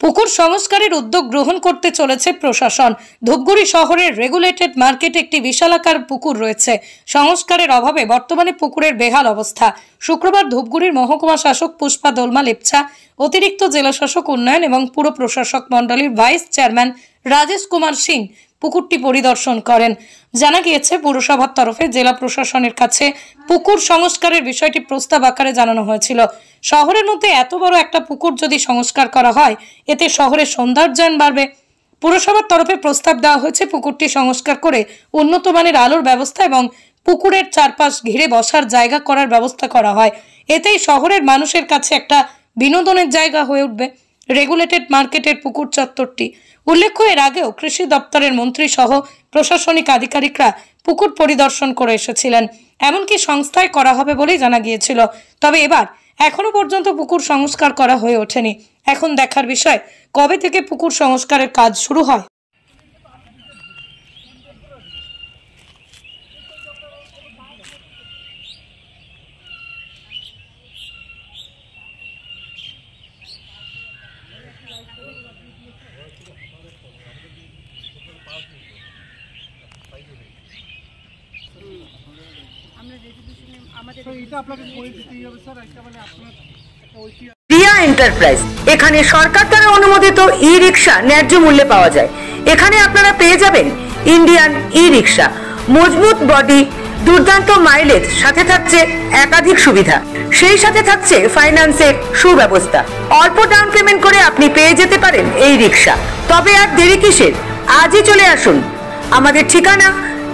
পুকুর সংস্কারের উদ্যোগ গ্রহণ করতে চলেছে প্রশাসন। ধূপগুড়ি শহরের রেগুলেটেড মার্কেটে একটি বিশালাকার পুকুর রয়েছে। সংস্কারের অভাবে বর্তমানে পুকুরের বেহাল অবস্থা। শুক্রবার ধূপগুড়ির মহকুমা শাসক পুষ্পা দোলমা লেপচা, অতিরিক্ত জেলা শাসক উন্নয়ন এবং পুর প্রশাসক মণ্ডলীর ভাইস চেয়ারম্যান রাজেশ কুমার সিং পুকুরটি পরিদর্শন করেন। জানা গিয়েছে, পুরসভার তরফে জেলা প্রশাসনের কাছে পুকুর সংস্কারের বিষয়টি প্রস্তাব আকারে জানানো হয়েছিল। শহরের মধ্যে এত বড় একটা পুকুর যদি সংস্কার করা হয়, এতে শহরের সৌন্দর্যায়ন বাড়বে। পুরসভার তরফে প্রস্তাব দেওয়া হয়েছে পুকুরটি সংস্কার করে উন্নত মানের আলোর ব্যবস্থা এবং পুকুরের চারপাশ ঘিরে বসার জায়গা করার ব্যবস্থা করা হয়। এতেই শহরের মানুষের কাছে একটা বিনোদনের জায়গা হয়ে উঠবে রেগুলেটেড মার্কেটের পুকুর চত্বরটি। উল্লেখ্য, এর আগেও কৃষি দপ্তরের মন্ত্রী সহ প্রশাসনিক আধিকারিকরা পুকুর পরিদর্শন করে এসেছিলেন। এমনকি সংস্থায় করা হবে বলেই জানা গিয়েছিল। তবে এবার এখনো পর্যন্ত পুকুর সংস্কার করা হয়ে ওঠেনি। এখন দেখার বিষয়, কবে থেকে পুকুর সংস্কারের কাজ শুরু হয়। রিয়া এন্টারপ্রাইজ, এখানে সরকার দ্বারা অনুমোদিত ই রিক্সা ন্যায্য মূল্যে পাওয়া যায়। এখানে আপনারা পেয়ে যাবেন ইন্ডিয়ান ই রিক্সা, মজবুত বডি, দুর্দান্ত মাইলেজ, সাথে থাকছে একাধিক সুবিধা। সেই সাথে থাকছে ফাইন্যান্সের সুব্যবস্থা। অল্প ডাউন পেমেন্ট করে আপনি পেয়ে যেতে পারেন এই রিক্সা। তবে আর দেরি কিসের, আজই চলে আসুন। আমাদের ঠিকানা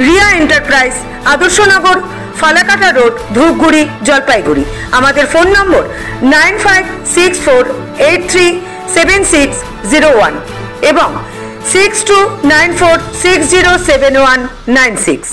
রিয়া এন্টারপ্রাইজ, আদর্শনগর, ফালাকাটা রোড, ধূপগুড়ি, জলপাইগুড়ি। আমাদের ফোন নম্বর 9564837601 এবং 6294607196।